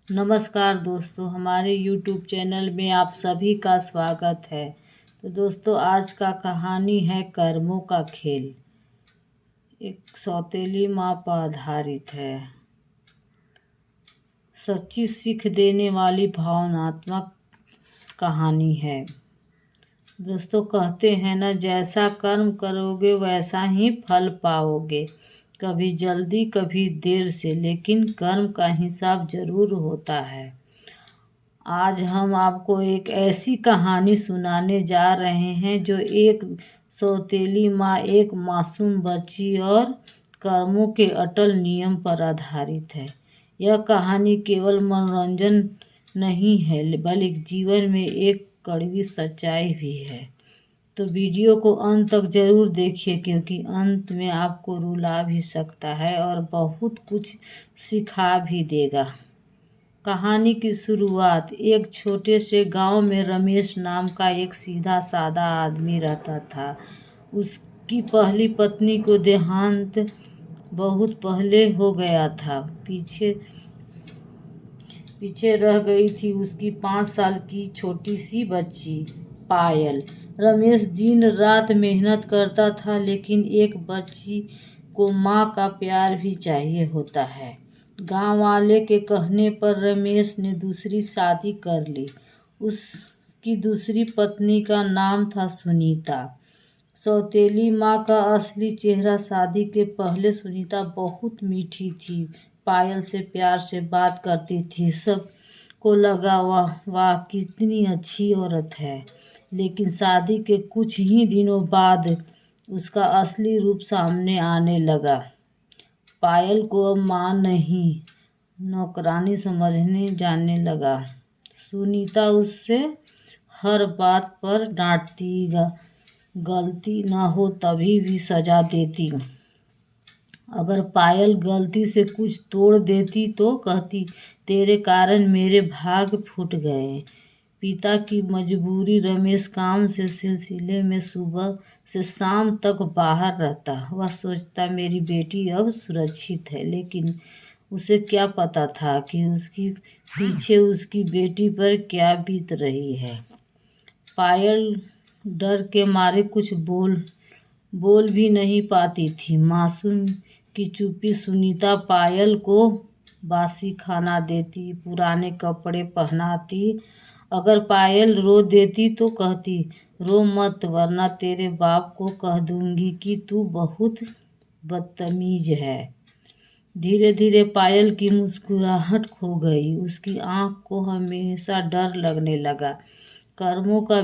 नमस्कार दोस्तों, हमारे YouTube चैनल में आप सभी का स्वागत है। तो दोस्तों, आज का कहानी है कर्मों का खेल। एक सौतेली माँ पर आधारित है। सच्ची सीख देने वाली भावनात्मक कहानी है। दोस्तों, कहते हैं ना, जैसा कर्म करोगे वैसा ही फल पाओगे। कभी जल्दी कभी देर से, लेकिन कर्म का हिसाब जरूर होता है। आज हम आपको एक ऐसी कहानी सुनाने जा रहे हैं जो एक सौतेली माँ, एक मासूम बच्ची और कर्मों के अटल नियम पर आधारित है। यह कहानी केवल मनोरंजन नहीं है, बल्कि जीवन में एक कड़वी सच्चाई भी है। तो वीडियो को अंत तक जरूर देखिए, क्योंकि अंत में आपको रुला भी सकता है और बहुत कुछ सिखा भी देगा। कहानी की शुरुआत एक छोटे से गांव में रमेश नाम का एक सीधा साधा आदमी रहता था। उसकी पहली पत्नी को देहांत बहुत पहले हो गया था। पीछे रह गई थी उसकी 5 साल की छोटी सी बच्ची पायल। रमेश दिन रात मेहनत करता था, लेकिन एक बच्ची को माँ का प्यार भी चाहिए होता है। गांव वाले के कहने पर रमेश ने दूसरी शादी कर ली। उसकी दूसरी पत्नी का नाम था सुनीता। सौतेली माँ का असली चेहरा शादी के पहले सुनीता बहुत मीठी थी, पायल से प्यार से बात करती थी। सबको लगा वाह कितनी अच्छी औरत है। लेकिन शादी के कुछ ही दिनों बाद उसका असली रूप सामने आने लगा। पायल को अब माँ नहीं, नौकरानी समझने जाने लगा। सुनीता उससे हर बात पर डांटती, गलती ना हो तभी भी सजा देती। अगर पायल गलती से कुछ तोड़ देती तो कहती, तेरे कारण मेरे भाग फूट गए। पिता की मजबूरी, रमेश काम से सिलसिले में सुबह से शाम तक बाहर रहता। वह सोचता मेरी बेटी अब सुरक्षित है, लेकिन उसे क्या पता था कि उसकी पीछे उसकी बेटी पर क्या बीत रही है। पायल डर के मारे कुछ बोल भी नहीं पाती थी। मासूम की चुप्पी सुनीता पायल को बासी खाना देती, पुराने कपड़े पहनाती। अगर पायल रो देती तो कहती, रो मत वरना तेरे बाप को कह दूंगी कि तू बहुत बदतमीज है। धीरे धीरे पायल की मुस्कुराहट खो गई। उसकी आंख को हमेशा डर लगने लगा। कर्मों का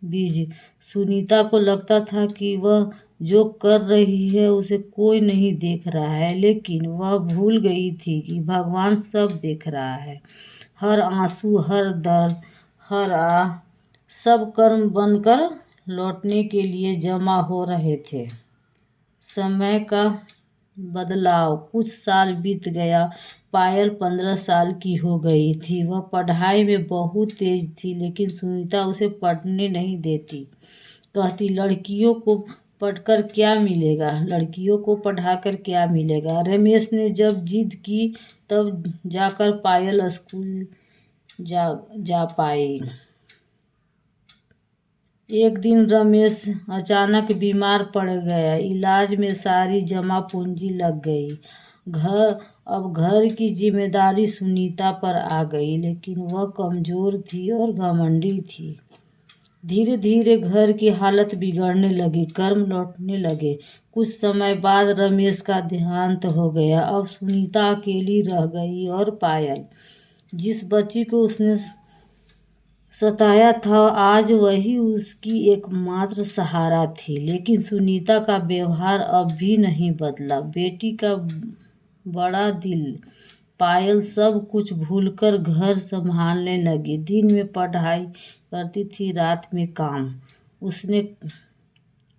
बीज। सुनीता को लगता था कि वह जो कर रही है उसे कोई नहीं देख रहा है, लेकिन वह भूल गई थी कि भगवान सब देख रहा है। हर आंसू, हर दर्द, हर आह, सब कर्म बनकर लौटने के लिए जमा हो रहे थे। समय का बदलाव। कुछ साल बीत गया। पायल 15 साल की हो गई थी। वह पढ़ाई में बहुत तेज थी, लेकिन सुनीता उसे पढ़ने नहीं देती। कहती, लड़कियों को पढ़कर क्या मिलेगा, लड़कियों को पढ़ाकर क्या मिलेगा। रमेश ने जब जिद की तब जाकर पायल स्कूल जा पाई। एक दिन रमेश अचानक बीमार पड़ गया। इलाज में सारी जमा पूंजी लग गई। अब घर की जिम्मेदारी सुनीता पर आ गई, लेकिन वह कमजोर थी और घमंडी थी। धीरे धीरे घर की हालत बिगड़ने लगी, कर्म लौटने लगे। कुछ समय बाद रमेश का देहांत हो गया। अब सुनीता अकेली रह गई और पायल, जिस बच्ची को उसने सताया था, आज वही उसकी एकमात्र सहारा थी। लेकिन सुनीता का व्यवहार अब भी नहीं बदला। बेटी का बड़ा दिल। पायल सब कुछ भूलकर घर संभालने लगी। दिन में पढ़ाई करती थी, रात में काम। उसने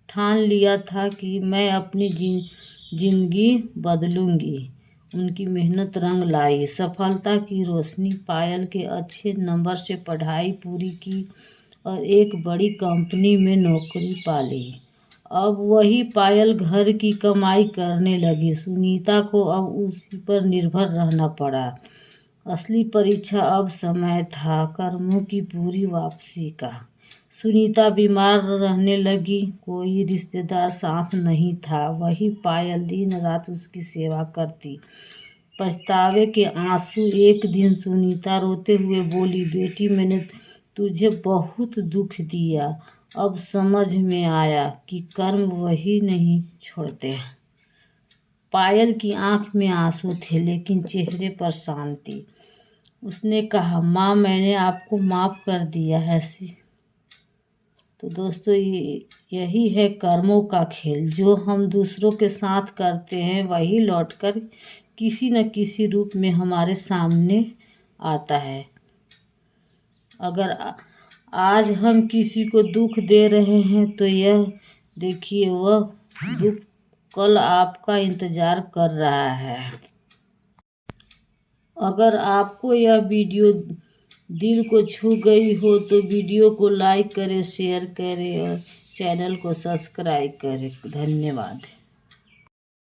ठान लिया था कि मैं अपनी जिंदगी बदलूंगी। उनकी मेहनत रंग लाई। सफलता की रोशनी। पायल के अच्छे नंबर से पढ़ाई पूरी की और एक बड़ी कंपनी में नौकरी पा ली। अब वही पायल घर की कमाई करने लगी। सुनीता को अब उसी पर निर्भर रहना पड़ा। असली परीक्षा अब समय था कर्मों की पूरी वापसी का। सुनीता बीमार रहने लगी। कोई रिश्तेदार साथ नहीं था। वही पायल दिन रात उसकी सेवा करती। पछतावे के आंसू। एक दिन सुनीता रोते हुए बोली, बेटी मैंने तुझे बहुत दुख दिया। अब समझ में आया कि कर्म वही नहीं छोड़ते। पायल की आंख में आंसू थे लेकिन चेहरे पर शांति। उसने कहा, माँ मैंने आपको माफ कर दिया है। तो दोस्तों यही है कर्मों का खेल। जो हम दूसरों के साथ करते हैं वही लौटकर किसी न किसी रूप में हमारे सामने आता है। अगर आज हम किसी को दुख दे रहे हैं तो यह देखिए वह दुख कल आपका इंतजार कर रहा है। अगर आपको यह वीडियो दिल को छू गई हो तो वीडियो को लाइक करें, शेयर करें और चैनल को सब्सक्राइब करें। धन्यवाद।